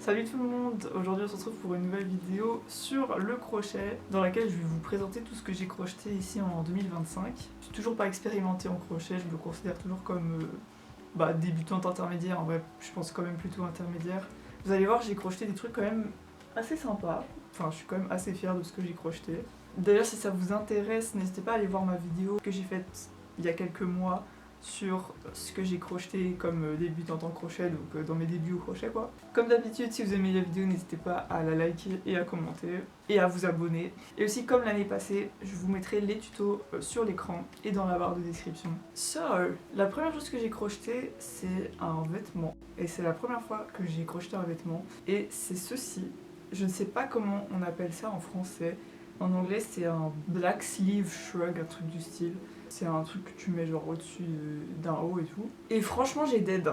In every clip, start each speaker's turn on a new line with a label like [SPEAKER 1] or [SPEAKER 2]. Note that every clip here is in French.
[SPEAKER 1] Salut tout le monde, aujourd'hui on se retrouve pour une nouvelle vidéo sur le crochet dans laquelle je vais vous présenter tout ce que j'ai crocheté ici en 2025. Je suis toujours pas expérimentée en crochet, je me considère toujours comme débutante intermédiaire, en vrai je pense quand même plutôt intermédiaire. Vous allez voir, j'ai crocheté des trucs quand même assez sympas, enfin je suis quand même assez fière de ce que j'ai crocheté. D'ailleurs si ça vous intéresse, n'hésitez pas à aller voir ma vidéo que j'ai faite il y a quelques mois sur ce que j'ai crocheté comme débutante en crochet, donc dans mes débuts au crochet quoi. Comme d'habitude, si vous aimez la vidéo, n'hésitez pas à la liker et à commenter et à vous abonner. Et aussi comme l'année passée, je vous mettrai les tutos sur l'écran et dans la barre de description. So, la première chose que j'ai crocheté, c'est un vêtement. Et c'est la première fois que j'ai crocheté un vêtement. Et c'est ceci. Je ne sais pas comment on appelle ça en français. En anglais, c'est un black sleeve shrug, un truc du style. C'est un truc que tu mets genre au-dessus d'un haut et tout. Et franchement, j'ai dead.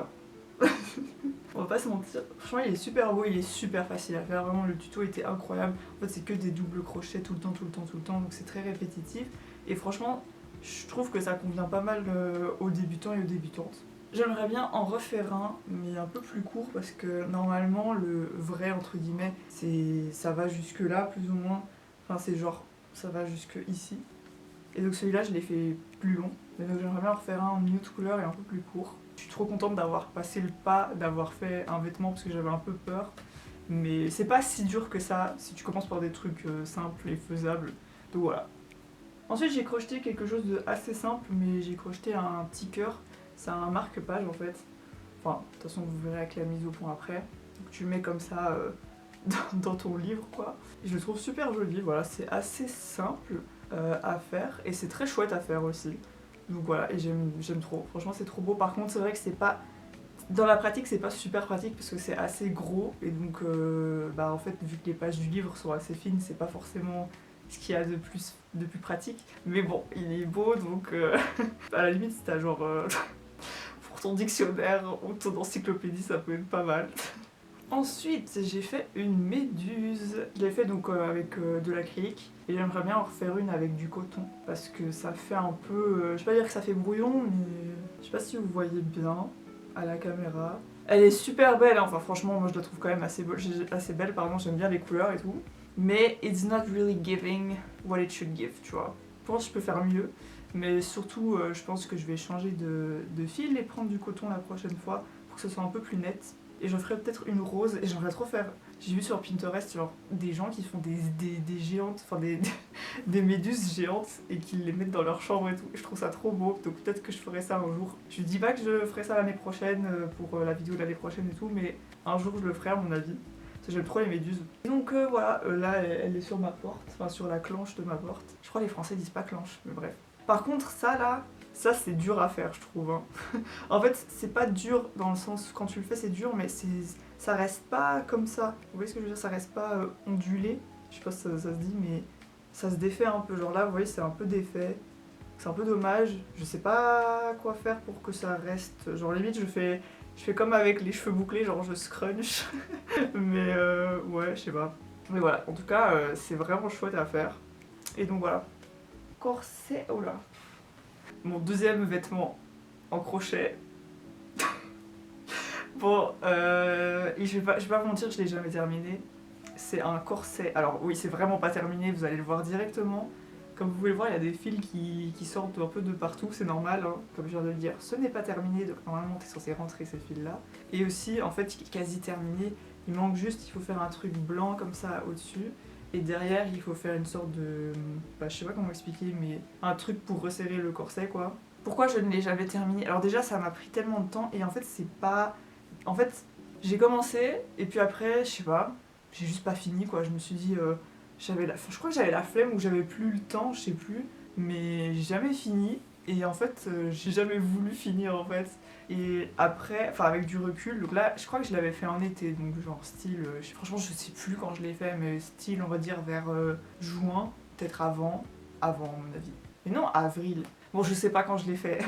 [SPEAKER 1] On va pas se mentir. Franchement, il est super beau, il est super facile à faire. Vraiment, le tuto était incroyable. En fait, c'est que des doubles crochets tout le temps, donc c'est très répétitif. Et franchement, je trouve que ça convient pas mal aux débutants et aux débutantes. J'aimerais bien en refaire un, mais un peu plus court, parce que normalement, le vrai, entre guillemets, ça va jusque là, plus ou moins. Enfin, c'est genre, ça va jusque ici. Et donc celui-là, je l'ai fait plus long. Mais donc j'aimerais bien en refaire un en nude couleur et un peu plus court. Je suis trop contente d'avoir passé le pas, d'avoir fait un vêtement parce que j'avais un peu peur. Mais c'est pas si dur que ça si tu commences par des trucs simples et faisables. Donc voilà. Ensuite, j'ai crocheté quelque chose de assez simple, mais j'ai crocheté un petit cœur. C'est un marque-page en fait. Enfin, de toute façon, vous verrez avec la mise au point après. Donc tu le mets comme ça dans ton livre quoi. Et je le trouve super joli, voilà, c'est assez simple à faire et c'est très chouette à faire aussi. Donc voilà, et j'aime trop, franchement c'est trop beau. Par contre c'est vrai que c'est pas, dans la pratique c'est pas super pratique parce que c'est assez gros et donc en fait vu que les pages du livre sont assez fines, c'est pas forcément ce qu'il y a de plus pratique. Mais bon, il est beau donc à la limite si t'as genre pour ton dictionnaire ou ton encyclopédie ça peut être pas mal. Ensuite, j'ai fait une méduse. Je l'ai fait donc avec de l'acrylique. Et j'aimerais bien en refaire une avec du coton. Parce que ça fait un peu... je vais pas dire que ça fait brouillon, mais... Je sais pas si vous voyez bien à la caméra. Elle est super belle, hein. Enfin franchement, moi je la trouve quand même assez belle. Pardon, j'aime bien les couleurs et tout. Mais it's not really giving what it should give, tu vois. Je pense que je peux faire mieux. Mais surtout, je pense que je vais changer de fil et prendre du coton la prochaine fois pour que ce soit un peu plus net. Et j'en ferai peut-être une rose et j'aimerais trop faire. J'ai vu sur Pinterest genre des gens qui font des géantes, enfin des méduses géantes et qui les mettent dans leur chambre et tout. Je trouve ça trop beau, donc peut-être que je ferai ça un jour. Je dis pas que je ferai ça l'année prochaine pour la vidéo de l'année prochaine et tout, mais un jour je le ferai à mon avis. Parce que j'aime trop les méduses. Donc voilà, là elle est sur ma porte, enfin sur la clenche de ma porte. Je crois que les Français disent pas clenche, mais bref. Par contre ça là, ça c'est dur à faire je trouve. Hein. En fait c'est pas dur dans le sens quand tu le fais c'est dur mais ça reste pas comme ça. Vous voyez ce que je veux dire, ça reste pas ondulé. Je sais pas si ça se dit mais ça se défait un peu. Genre là vous voyez c'est un peu défait. C'est un peu dommage. Je sais pas quoi faire pour que ça reste. Genre limite je fais comme avec les cheveux bouclés, genre je scrunch. Mais ouais je sais pas. Mais voilà, en tout cas c'est vraiment chouette à faire. Et donc voilà. Corset, oh là. Mon deuxième vêtement en crochet. Bon, et je vais pas vous mentir, je l'ai jamais terminé. C'est un corset. Alors oui, c'est vraiment pas terminé, vous allez le voir directement. Comme vous pouvez le voir, il y a des fils qui sortent un peu de partout, c'est normal, hein, comme je viens de le dire. Ce n'est pas terminé, donc normalement t'es censé rentrer ces fils-là. Et aussi, en fait, il est quasi terminé. Il manque juste, il faut faire un truc blanc comme ça au-dessus. Et derrière, il faut faire une sorte de... je sais pas comment expliquer, mais un truc pour resserrer le corset, quoi. Pourquoi je ne l'ai jamais terminé? Alors déjà, ça m'a pris tellement de temps, et en fait, c'est pas... En fait, j'ai commencé, et puis après, je sais pas, j'ai juste pas fini, quoi. Je me suis dit... je crois que j'avais la flemme ou j'avais plus le temps, je sais plus, mais j'ai jamais fini. Et en fait, j'ai jamais voulu finir en fait. Et après, enfin avec du recul, donc là, je crois que je l'avais fait en été, donc genre style, franchement je sais plus quand je l'ai fait, mais style on va dire vers juin, peut-être avant à mon avis. Mais non, avril. Bon, je sais pas quand je l'ai fait,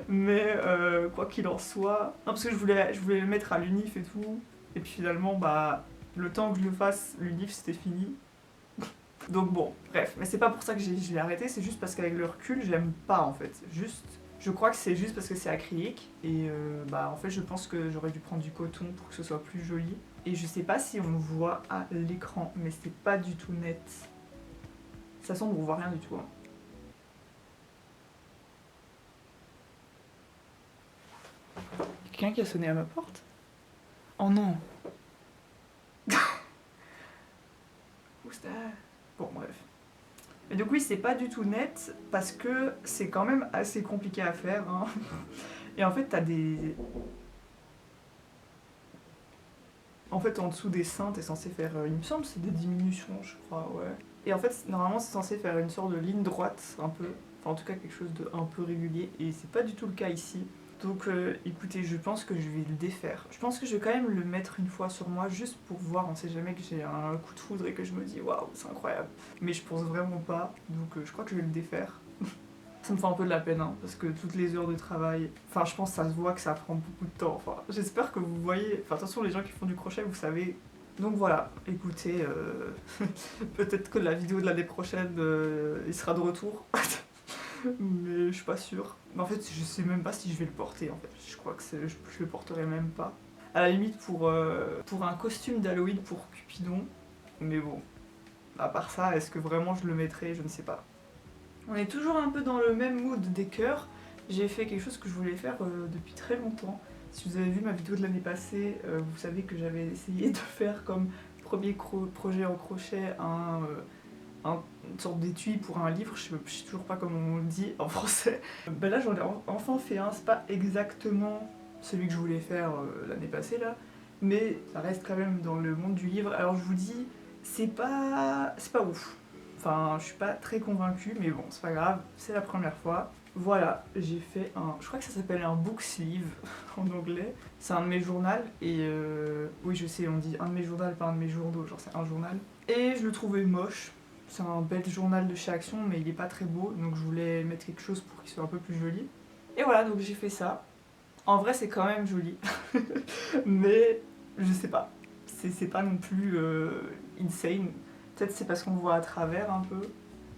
[SPEAKER 1] mais quoi qu'il en soit, non parce que je voulais le mettre à l'unif et tout, et puis finalement le temps que je le fasse, l'unif c'était fini. Donc bon, bref, mais c'est pas pour ça que je l'ai arrêté, c'est juste parce qu'avec le recul, j'aime pas en fait. Juste, Je crois que c'est juste parce que c'est acrylique et bah en fait je pense que j'aurais dû prendre du coton pour que ce soit plus joli. Et je sais pas si on voit à l'écran, mais c'est pas du tout net. Ça sombre, on voit rien du tout. Hein. Quelqu'un qui a sonné à ma porte? Oh non. Who's that? Bon bref. Et donc oui, c'est pas du tout net parce que c'est quand même assez compliqué à faire. Hein. Et en fait, t'as des... En fait, en dessous des seins, t'es censé faire, il me semble, c'est des diminutions, je crois, ouais. Et en fait, normalement, c'est censé faire une sorte de ligne droite, un peu. Enfin, en tout cas, quelque chose de un peu régulier. Et c'est pas du tout le cas ici. Donc, écoutez, je pense que je vais le défaire. Je pense que je vais quand même le mettre une fois sur moi, juste pour voir. On sait jamais que j'ai un coup de foudre et que je me dis, waouh, c'est incroyable. Mais je pense vraiment pas. Donc, je crois que je vais le défaire. Ça me fait un peu de la peine, hein, parce que toutes les heures de travail, enfin je pense que ça se voit que ça prend beaucoup de temps, enfin j'espère que vous voyez, enfin attention les gens qui font du crochet, vous savez. Donc voilà, écoutez, peut-être que la vidéo de l'année prochaine, il sera de retour, mais je suis pas sûre. Mais en fait je sais même pas si je vais le porter en fait, je crois que je le porterai même pas. À la limite pour un costume d'Halloween pour Cupidon, mais bon, à part ça, est-ce que vraiment je le mettrai, je ne sais pas. On est toujours un peu dans le même mood des cœurs. J'ai fait quelque chose que je voulais faire depuis très longtemps. Si vous avez vu ma vidéo de l'année passée, vous savez que j'avais essayé de faire comme premier projet en crochet une sorte d'étui pour un livre, je sais toujours pas comment on le dit en français. Ben là j'en ai enfin fait un, c'est pas exactement celui que je voulais faire l'année passée là, mais ça reste quand même dans le monde du livre. Alors je vous dis, c'est pas ouf. Enfin, je suis pas très convaincue, mais bon, c'est pas grave, c'est la première fois. Voilà, j'ai fait un... Je crois que ça s'appelle un book sleeve en anglais. C'est un de mes journaux et... Oui, je sais, on dit un de mes journaux, pas un de mes journaux, genre c'est un journal. Et je le trouvais moche. C'est un bel journal de chez Action, mais il est pas très beau, donc je voulais mettre quelque chose pour qu'il soit un peu plus joli. Et voilà, donc j'ai fait ça. En vrai, c'est quand même joli. Mais, je sais pas. C'est pas non plus insane. Peut-être c'est parce qu'on voit à travers un peu.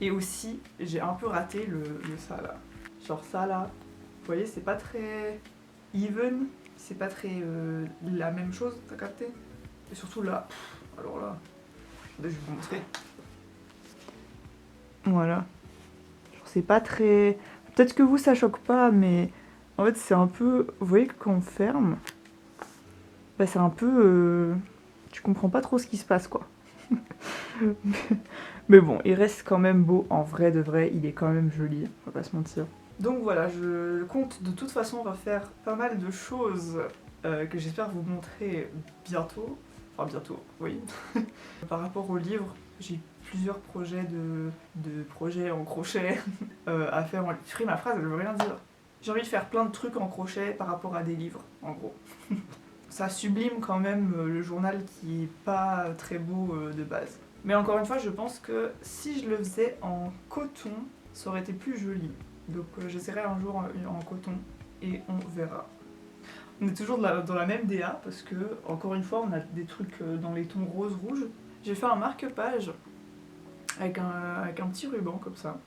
[SPEAKER 1] Et aussi, j'ai un peu raté le ça là. Genre ça là. Vous voyez, c'est pas très even. C'est pas très la même chose, t'as capté? Et surtout là. Alors là. Attendez, je vais vous montrer. Voilà. Genre c'est pas très... Peut-être que vous ça choque pas, mais en fait c'est un peu... Vous voyez que quand on ferme, bah c'est un peu... Tu comprends pas trop ce qui se passe quoi. Mais bon, il reste quand même beau, en vrai de vrai, il est quand même joli, on va pas se mentir. Donc voilà, je compte de toute façon refaire pas mal de choses que j'espère vous montrer bientôt. Enfin bientôt, oui. Par rapport au livre, j'ai plusieurs projets de projets en crochet à faire en... Je ferai ma phrase, elle veut rien dire. J'ai envie de faire plein de trucs en crochet par rapport à des livres, en gros. Ça sublime quand même le journal qui est pas très beau de base. Mais encore une fois, je pense que si je le faisais en coton, ça aurait été plus joli. Donc j'essaierai un jour en coton et on verra. On est toujours dans la même DA parce que, encore une fois, on a des trucs dans les tons rose-rouge. J'ai fait un marque-page avec un petit ruban comme ça.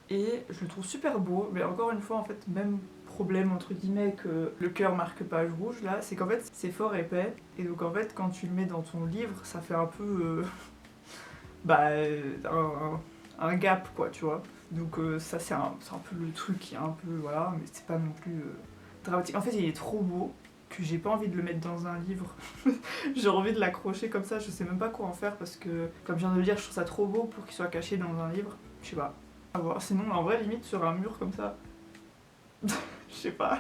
[SPEAKER 1] Et je le trouve super beau, mais encore une fois, en fait, même problème entre guillemets que le cœur marque-page rouge là, c'est qu'en fait c'est fort épais. Et donc en fait, quand tu le mets dans ton livre, ça fait un peu... un gap quoi, tu vois. Donc ça c'est un peu le truc qui est un peu voilà, mais c'est pas non plus dramatique. En fait il est trop beau que j'ai pas envie de le mettre dans un livre. J'ai envie de l'accrocher comme ça, je sais même pas quoi en faire parce que comme je viens de le dire, je trouve ça trop beau pour qu'il soit caché dans un livre. Je sais pas. À voir. Sinon en vrai limite sur un mur comme ça. Je sais pas.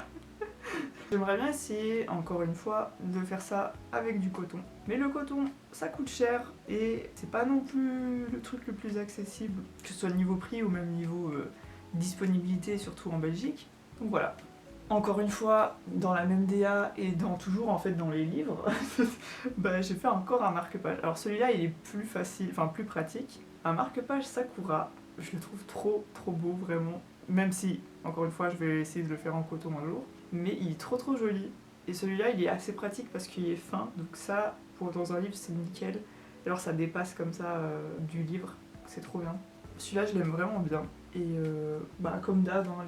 [SPEAKER 1] J'aimerais bien essayer, encore une fois, de faire ça avec du coton. Mais le coton, ça coûte cher et c'est pas non plus le truc le plus accessible, que ce soit niveau prix ou même niveau disponibilité, surtout en Belgique. Donc voilà. Encore une fois, dans la même DA et toujours en fait dans les livres, bah, j'ai fait encore un marque-page. Alors celui-là, il est plus facile, enfin plus pratique. Un marque-page Sakura, je le trouve trop beau vraiment. Même si, encore une fois, je vais essayer de le faire en coton un jour. Mais il est trop joli. Et celui-là, il est assez pratique parce qu'il est fin. Donc ça, dans un livre, c'est nickel. Et alors ça dépasse comme ça du livre. C'est trop bien. Celui-là, je l'aime vraiment bien. Et bah, comme d'hab, hein,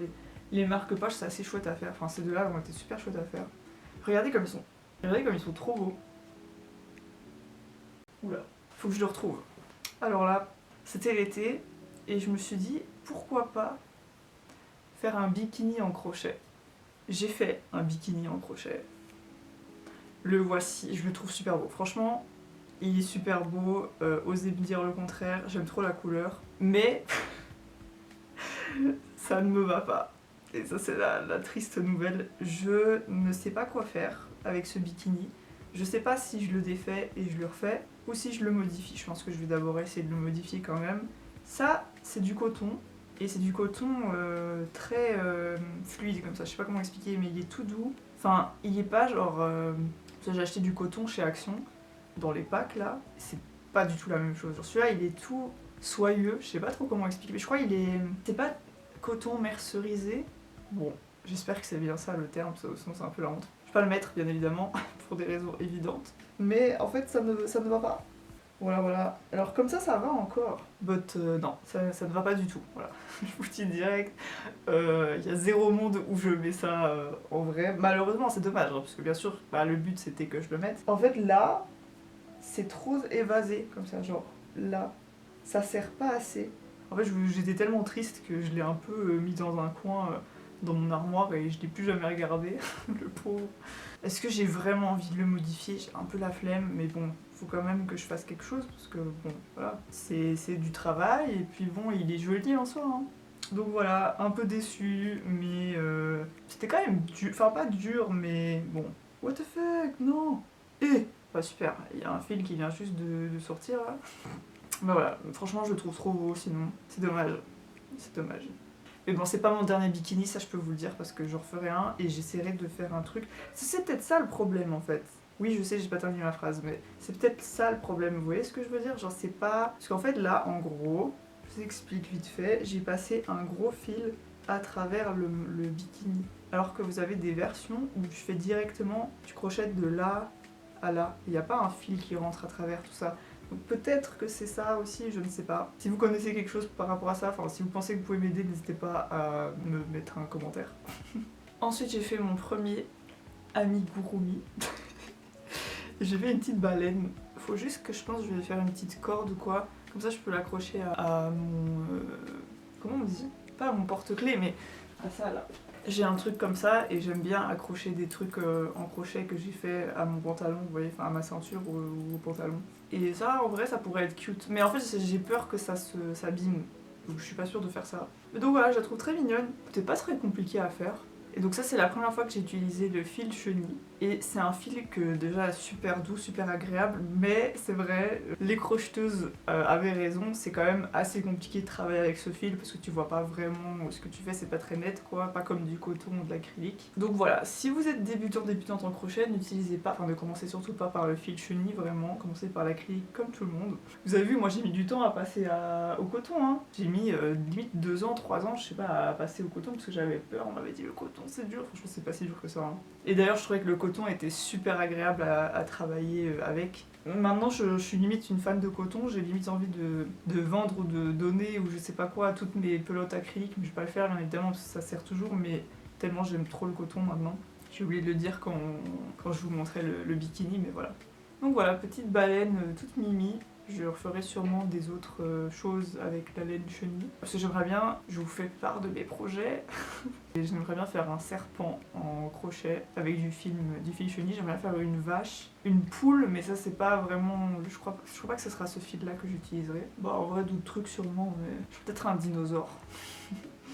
[SPEAKER 1] Les marque-pages, c'est assez chouette à faire. Enfin, ces deux-là ont été super chouettes à faire. Regardez comme ils sont. Regardez comme ils sont trop beaux. Oula, faut que je le retrouve. Alors là, c'était l'été et je me suis dit pourquoi pas faire un bikini en crochet. J'ai fait un bikini en crochet. Le voici, je le trouve super beau. Franchement, il est super beau. Osez me dire le contraire, j'aime trop la couleur. Mais ça ne me va pas. Et ça, c'est la triste nouvelle. Je ne sais pas quoi faire avec ce bikini. Je sais pas si je le défais et je le refais ou si je le modifie. Je pense que je vais d'abord essayer de le modifier quand même. Ça, c'est du coton. Et c'est du coton très fluide comme ça. Je sais pas comment expliquer, mais il est tout doux. Enfin, il est pas genre... j'ai acheté du coton chez Action, dans les packs là. C'est pas du tout la même chose. Genre celui-là, il est tout soyeux. Je sais pas trop comment expliquer. Mais je crois qu'il est... C'est pas coton mercerisé. Bon, j'espère que c'est bien ça le terme, sinon c'est un peu la honte. Je vais pas le mettre, bien évidemment, pour des raisons évidentes. Mais en fait, ça ne va pas. Voilà. Alors comme ça va encore. But non, ça ne va pas du tout. Voilà, je vous le dis direct. Il y a zéro monde où je mets ça en vrai. Malheureusement, c'est dommage, hein, parce que bien sûr, le but c'était que je le mette. En fait, là, c'est trop évasé, comme ça, genre là. Ça sert pas assez. En fait, j'étais tellement triste que je l'ai un peu mis dans un coin dans mon armoire et je l'ai plus jamais regardé, le pauvre. Est-ce que j'ai vraiment envie de le modifier? J'ai un peu la flemme, mais bon, faut quand même que je fasse quelque chose parce que bon, voilà, c'est du travail et puis bon, il est joli en soi. Hein. Donc voilà, un peu déçu, mais c'était quand même dur, enfin pas dur, mais bon. What the fuck, non. Bah super, il y a un fil qui vient juste de sortir là. Bah voilà, franchement je le trouve trop beau sinon, c'est dommage. C'est dommage. Mais bon, c'est pas mon dernier bikini, ça je peux vous le dire, parce que j'en referai un et j'essaierai de faire un truc. C'est peut-être ça le problème en fait. Oui, je sais, j'ai pas terminé ma phrase, mais c'est peut-être ça le problème. Vous voyez ce que je veux dire? Genre, c'est pas. Parce qu'en fait, là, en gros, je vous explique vite fait, j'ai passé un gros fil à travers le bikini. Alors que vous avez des versions où je fais directement du crochet de là à là. Il n'y a pas un fil qui rentre à travers tout ça. Donc peut-être que c'est ça aussi, je ne sais pas. Si vous connaissez quelque chose par rapport à ça, enfin si vous pensez que vous pouvez m'aider, n'hésitez pas à me mettre un commentaire. Ensuite j'ai fait mon premier amigurumi. J'ai fait une petite baleine. Faut juste que je pense que je vais faire une petite corde ou quoi. Comme ça je peux l'accrocher à mon... comment on dit? Pas à mon porte-clés mais à ça là. J'ai un truc comme ça et j'aime bien accrocher des trucs en crochet que j'ai fait à mon pantalon, vous voyez, enfin à ma ceinture ou au pantalon. Et ça, en vrai, ça pourrait être cute. Mais en fait, j'ai peur que ça s'abîme. Donc je suis pas sûre de faire ça. Mais donc voilà, je la trouve très mignonne. C'était pas très compliqué à faire. Et donc ça, c'est la première fois que j'ai utilisé le fil chenille. Et c'est un fil que déjà super doux, super agréable. Mais c'est vrai, les crocheteuses avaient raison. C'est quand même assez compliqué de travailler avec ce fil parce que tu vois pas vraiment ce que tu fais. C'est pas très net, quoi. Pas comme du coton ou de l'acrylique. Donc voilà, si vous êtes débutante en crochet, n'utilisez pas, enfin ne commencez surtout pas par le fil chenille, vraiment. Commencez par l'acrylique comme tout le monde. Vous avez vu, moi j'ai mis du temps à passer au coton. Hein. J'ai mis limite 2 ans, 3 ans, je sais pas, à passer au coton parce que j'avais peur. On m'avait dit le coton c'est dur, franchement c'est pas si dur que ça. Hein. Et d'ailleurs je trouvais que le coton était super agréable à travailler avec. Maintenant je suis limite une fan de coton, j'ai limite envie de vendre ou de donner ou je sais pas quoi toutes mes pelotes acryliques, mais je vais pas le faire bien évidemment parce que ça sert toujours, mais tellement j'aime trop le coton maintenant. J'ai oublié de le dire quand je vous montrais le bikini, mais voilà. Donc voilà, petite baleine toute mimi. Je referai sûrement des autres choses avec la laine chenille. Parce que j'aimerais bien, je vous fais part de mes projets. Et j'aimerais bien faire un serpent en crochet avec du fil chenille. J'aimerais bien faire une vache, une poule, mais ça c'est pas vraiment... Je crois pas que ce sera ce fil là que j'utiliserai. Bon, en vrai d'autres trucs sûrement, mais peut-être un dinosaure.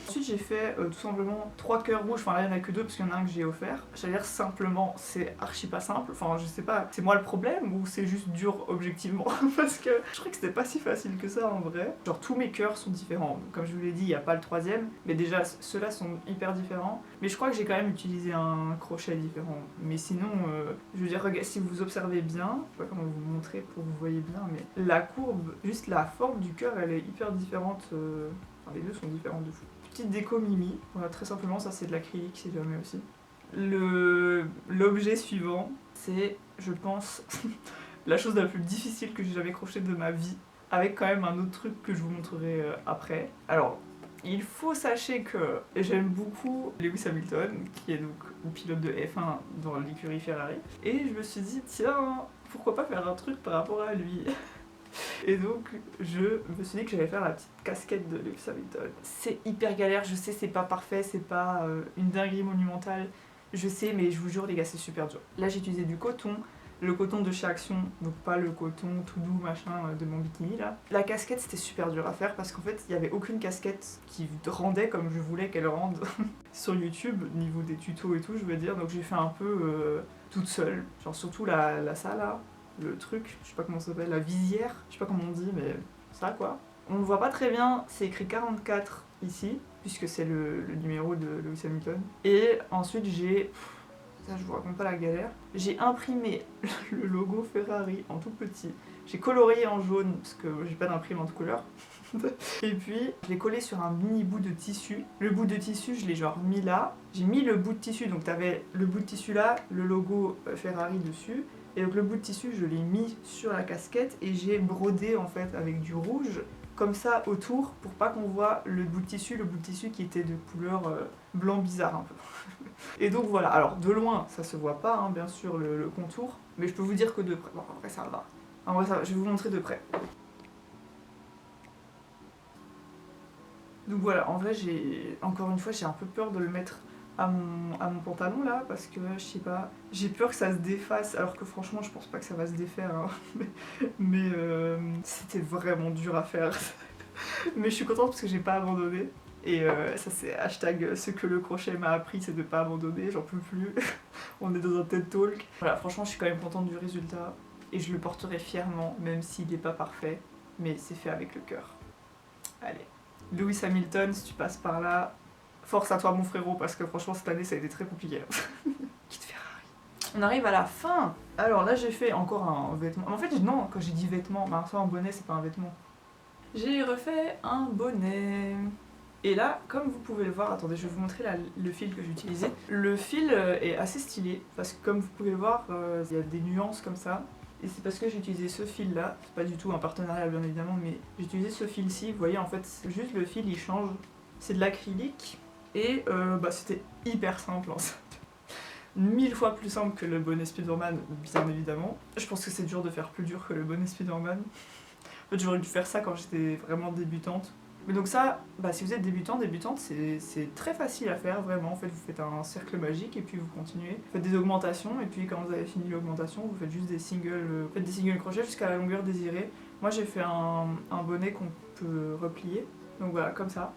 [SPEAKER 1] Ensuite j'ai fait tout simplement 3 cœurs rouges, enfin là il n'y en a que 2 parce qu'il y en a un que j'ai offert. J'allais dire simplement, c'est archi pas simple, enfin je sais pas, c'est moi le problème ou c'est juste dur objectivement parce que je crois que c'était pas si facile que ça en vrai. Genre tous mes cœurs sont différents, donc, comme je vous l'ai dit il n'y a pas le troisième, mais déjà ceux-là sont hyper différents. Mais je crois que j'ai quand même utilisé un crochet différent. Mais sinon, je veux dire, si vous observez bien, je sais pas comment vous montrer pour que vous voyez bien, mais la courbe, juste la forme du cœur elle est hyper différente, enfin les deux sont différentes de fou. Petite déco mimi, voilà, très simplement, ça c'est de l'acrylique si jamais aussi. L'objet suivant, c'est, je pense, la chose la plus difficile que j'ai jamais crochetée de ma vie, avec quand même un autre truc que je vous montrerai après. Alors, Il faut sachez que j'aime beaucoup Lewis Hamilton, qui est donc le pilote de F1 dans l'écurie Ferrari. Et je me suis dit, tiens, pourquoi pas faire un truc par rapport à lui. Et donc, je me suis dit que j'allais faire la petite casquette de Lewis Hamilton. C'est hyper galère, je sais, c'est pas parfait, c'est pas une dinguerie monumentale. Je sais, mais je vous jure, les gars, c'est super dur. Là, j'ai utilisé du coton. Le coton de chez Action, donc pas le coton tout doux machin de mon bikini là. La casquette c'était super dur à faire parce qu'en fait il n'y avait aucune casquette qui rendait comme je voulais qu'elle rende sur YouTube, niveau des tutos et tout je veux dire, donc j'ai fait un peu toute seule, genre surtout la ça là, le truc, je sais pas comment ça s'appelle, la visière, je sais pas comment on dit mais ça quoi. On ne voit pas très bien, c'est écrit 44 ici, puisque c'est le numéro de Lewis Hamilton. Et ensuite j'ai... Ça, je vous raconte pas la galère. J'ai imprimé le logo Ferrari en tout petit. J'ai colorié en jaune parce que j'ai pas d'imprimante couleur. Et puis, je l'ai collé sur un mini bout de tissu. Le bout de tissu, je l'ai genre mis là. J'ai mis le bout de tissu, donc t'avais le bout de tissu là, le logo Ferrari dessus. Et donc le bout de tissu, je l'ai mis sur la casquette et j'ai brodé en fait avec du rouge comme ça autour pour pas qu'on voit le bout de tissu qui était de couleur blanc bizarre un peu. Et donc voilà, alors de loin ça se voit pas hein, bien sûr le contour, mais je peux vous dire que de près, bon en vrai ça va. En vrai ça va, je vais vous montrer de près. Donc voilà, en vrai encore une fois j'ai un peu peur de le mettre à mon pantalon là parce que je sais pas, j'ai peur que ça se défasse alors que franchement je pense pas que ça va se défaire hein. mais c'était vraiment dur à faire. Mais je suis contente parce que j'ai pas abandonné. Et ça c'est hashtag ce que le crochet m'a appris, c'est de pas abandonner, j'en peux plus. On est dans un TED Talk. Voilà, franchement je suis quand même contente du résultat. Et je le porterai fièrement, même s'il n'est pas parfait. Mais c'est fait avec le cœur. Allez. Lewis Hamilton, si tu passes par là, force à toi mon frérot, parce que franchement cette année ça a été très compliqué. Quitte Ferrari. On arrive à la fin. Alors là j'ai fait encore un vêtement. En fait non, quand j'ai dit vêtement, bah, ça un bonnet c'est pas un vêtement. J'ai refait un bonnet. Et là, comme vous pouvez le voir, attendez, je vais vous montrer le fil que j'ai utilisé. Le fil est assez stylé, parce que comme vous pouvez le voir, il y a des nuances comme ça. Et c'est parce que j'ai utilisé ce fil là, c'est pas du tout un partenariat bien évidemment, mais j'ai utilisé ce fil ci, vous voyez en fait, juste le fil il change. C'est de l'acrylique, et c'était hyper simple en fait. 1000 fois plus simple que le bonnet Spider-Man, bien évidemment. Je pense que c'est dur de faire plus dur que le bonnet Spider-Man. En fait, j'aurais dû faire ça quand j'étais vraiment débutante. Mais donc ça, si vous êtes débutante, c'est très facile à faire, vraiment. En fait, vous faites un cercle magique et puis vous continuez. Vous faites des augmentations et puis quand vous avez fini l'augmentation, vous faites juste des singles crochets jusqu'à la longueur désirée. Moi, j'ai fait un bonnet qu'on peut replier. Donc voilà, comme ça.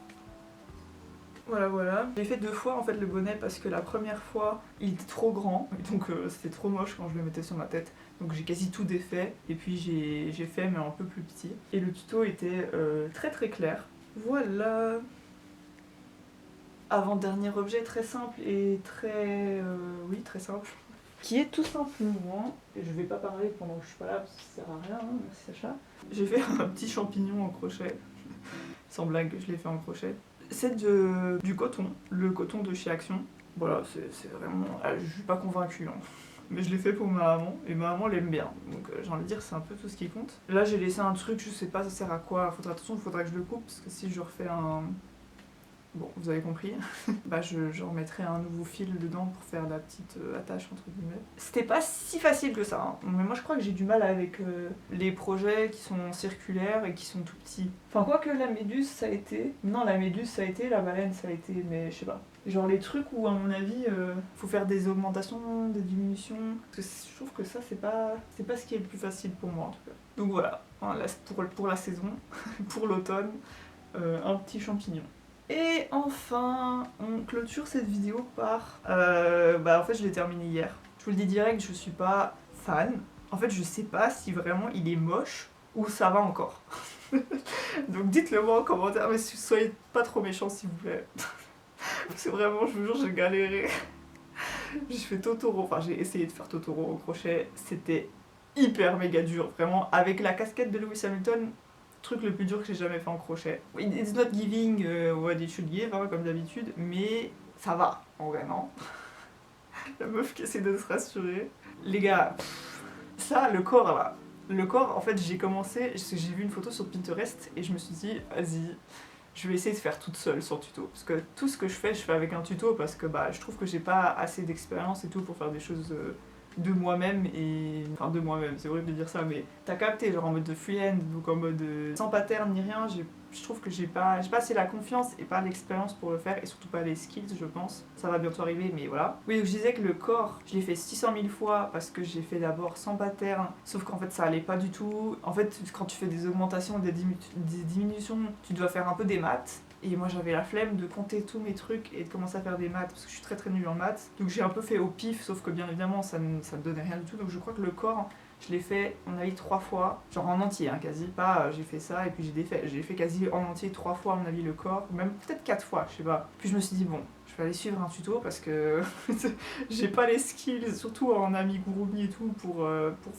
[SPEAKER 1] Voilà. J'ai fait 2 fois en fait le bonnet parce que la première fois il était trop grand, donc c'était trop moche quand je le mettais sur ma tête. Donc j'ai quasi tout défait et puis j'ai fait mais un peu plus petit. Et le tuto était très très clair. Voilà. Avant-dernier objet très simple et très... très simple. Qui est tout simplement... Et je vais pas parler pendant que je suis pas là parce que ça sert à rien, hein, merci Sacha. J'ai fait un petit champignon en crochet. Sans blague, je l'ai fait en crochet. C'est du coton, le coton de chez Action. Voilà, c'est vraiment... je suis pas convaincue, hein. Mais je l'ai fait pour ma maman, et ma maman l'aime bien. Donc j'ai envie de dire c'est un peu tout ce qui compte. Là j'ai laissé un truc, je sais pas ça sert à quoi. Attention, il faudra que je le coupe, parce que si je refais un... Bon, vous avez compris. Je remettrai un nouveau fil dedans pour faire la petite attache entre guillemets. C'était pas si facile que ça, hein. Mais moi je crois que j'ai du mal avec les projets qui sont circulaires et qui sont tout petits. Enfin quoi que la méduse ça a été. Non, la méduse ça a été, la baleine ça a été, mais je sais pas. Genre les trucs où à mon avis faut faire des augmentations, des diminutions. Parce que je trouve que ça c'est pas ce qui est le plus facile pour moi en tout cas. Donc voilà, pour la saison, pour l'automne, un petit champignon. Et enfin, on clôture cette vidéo par... en fait, je l'ai terminé hier. Je vous le dis direct, je suis pas fan. En fait, je sais pas si vraiment il est moche ou ça va encore. Donc dites-le moi en commentaire, mais soyez pas trop méchants s'il vous plaît. Parce que vraiment, je vous jure, j'ai galéré. J'ai fait Totoro, enfin j'ai essayé de faire Totoro au crochet. C'était hyper méga dur, vraiment. Avec la casquette de Lewis Hamilton... Truc le plus dur que j'ai jamais fait en crochet. It's not giving what it should give, hein, comme d'habitude, mais ça va, en vrai, non. La meuf qui essaie de se rassurer. Les gars, ça, le corps, là. Le corps, en fait, j'ai commencé, j'ai vu une photo sur Pinterest et je me suis dit, vas-y, je vais essayer de faire toute seule sans tuto. Parce que tout ce que je fais avec un tuto parce que bah, je trouve que j'ai pas assez d'expérience et tout pour faire des choses de moi-même et... Enfin de moi-même, c'est horrible de dire ça, mais t'as capté, genre en mode de freehand, donc en mode sans pattern ni rien, je trouve que j'ai pas assez la confiance et pas l'expérience pour le faire et surtout pas les skills, je pense. Ça va bientôt arriver, mais voilà. Oui, donc je disais que le corps, je l'ai fait 600 000 fois parce que j'ai fait d'abord sans pattern, sauf qu'en fait ça allait pas du tout. En fait, quand tu fais des augmentations, des diminutions, tu dois faire un peu des maths. Et moi j'avais la flemme de compter tous mes trucs et de commencer à faire des maths parce que je suis très très nulle en maths. Donc j'ai un peu fait au pif, sauf que bien évidemment ça ne donnait rien du tout. Donc je crois que le corps, je l'ai fait, on a eu 3 fois, genre en entier, hein, quasi. Pas j'ai fait ça et puis j'ai défait. J'ai fait quasi en entier 3 fois, à mon avis, le corps, même peut-être 4 fois, je sais pas. Puis je me suis dit, bon, je vais aller suivre un tuto parce que j'ai pas les skills, surtout en amigurumi et tout, pour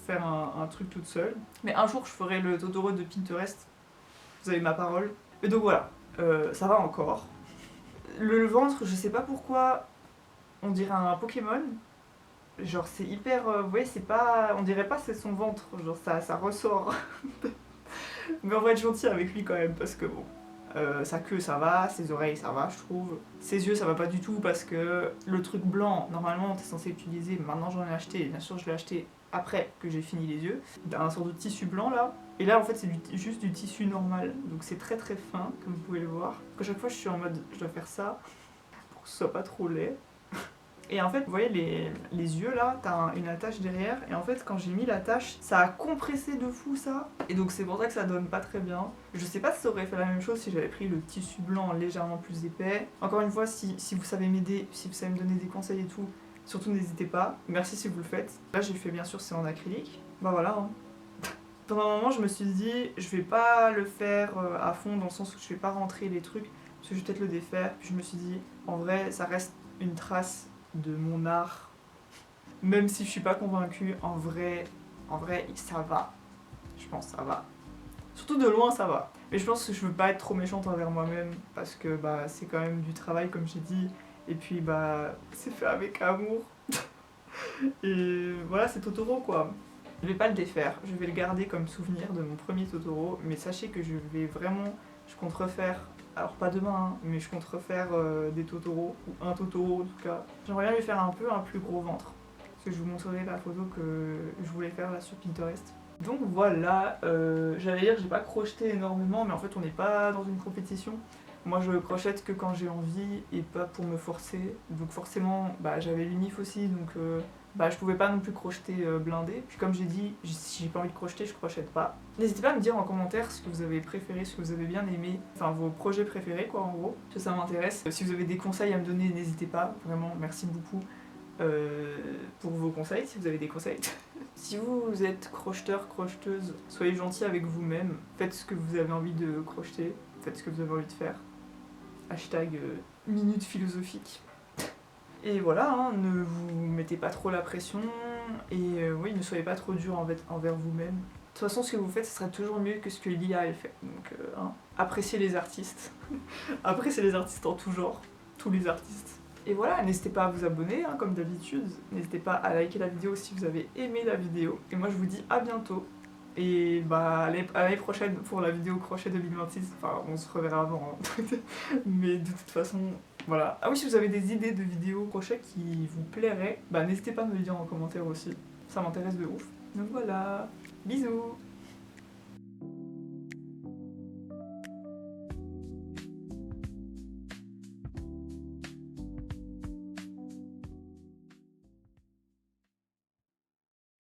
[SPEAKER 1] faire un truc toute seule. Mais un jour je ferai le Totoro de Pinterest, vous avez ma parole. Et donc voilà. Ça va encore. Le ventre, je sais pas pourquoi, on dirait un Pokémon. Genre c'est hyper... vous voyez, c'est pas... On dirait pas c'est son ventre, genre ça ressort. Mais on va être gentil avec lui quand même, parce que bon... sa queue ça va, ses oreilles ça va je trouve. Ses yeux ça va pas du tout parce que le truc blanc, normalement t'es censé utiliser, maintenant j'en ai acheté, bien sûr je l'ai acheté après que j'ai fini les yeux. Un sorte de tissu blanc là. Et là en fait c'est juste du tissu normal, donc c'est très très fin comme vous pouvez le voir. Donc à chaque fois je suis en mode je dois faire ça pour que ce soit pas trop laid. Et en fait vous voyez les yeux là, t'as une attache derrière et en fait quand j'ai mis l'attache ça a compressé de fou ça. Et donc c'est pour ça que ça donne pas très bien. Je sais pas si ça aurait fait la même chose si j'avais pris le tissu blanc légèrement plus épais. Encore une fois si vous savez m'aider, si vous savez me donner des conseils et tout, surtout n'hésitez pas. Merci si vous le faites. Là j'ai fait bien sûr c'est en acrylique. Bah voilà hein. Pendant un moment, je me suis dit, je vais pas le faire à fond dans le sens où je vais pas rentrer les trucs, parce que je vais peut-être le défaire. Puis je me suis dit, en vrai, ça reste une trace de mon art. Même si je suis pas convaincue, en vrai, ça va. Je pense ça va. Surtout de loin, ça va. Mais je pense que je veux pas être trop méchante envers moi-même, parce que bah c'est quand même du travail, comme j'ai dit. Et puis bah, c'est fait avec amour. Et voilà, c'est Totoro quoi. Je vais pas le défaire, je vais le garder comme souvenir de mon premier Totoro, mais sachez que je compte refaire, alors pas demain, hein, mais je compte refaire des Totoro, ou un Totoro en tout cas. J'aimerais bien lui faire un peu un plus gros ventre, parce que je vous montrerai la photo que je voulais faire là sur Pinterest. Donc voilà, j'allais dire j'ai pas crocheté énormément, mais en fait on n'est pas dans une compétition. Moi je crochète que quand j'ai envie et pas pour me forcer, donc forcément bah, j'avais l'unif aussi, donc bah, je pouvais pas non plus crocheter blindé. Puis comme j'ai dit, si j'ai pas envie de crocheter, je crochète pas. N'hésitez pas à me dire en commentaire ce que vous avez préféré, ce que vous avez bien aimé, enfin vos projets préférés quoi en gros, ça m'intéresse. Si vous avez des conseils à me donner, n'hésitez pas, vraiment merci beaucoup pour vos conseils, si vous avez des conseils. Si vous êtes crocheteur, crocheteuse, soyez gentil avec vous-même, faites ce que vous avez envie de crocheter, faites ce que vous avez envie de faire. Hashtag minute philosophique. Et voilà, hein, ne vous mettez pas trop la pression et oui, ne soyez pas trop dur envers vous-même. De toute façon, ce que vous faites, ce sera toujours mieux que ce que l'IA elle fait. Donc, hein, appréciez les artistes. Appréciez les artistes en tout genre, tous les artistes. Et voilà, n'hésitez pas à vous abonner, hein, comme d'habitude. N'hésitez pas à liker la vidéo si vous avez aimé la vidéo. Et moi, je vous dis à bientôt. Et bah, à l'année prochaine pour la vidéo crochet 2026. Enfin, on se reverra avant. Hein. Mais de toute façon, voilà. Ah oui, si vous avez des idées de vidéos crochet qui vous plairaient, bah n'hésitez pas à me le dire en commentaire aussi. Ça m'intéresse de ouf. Donc voilà, bisous!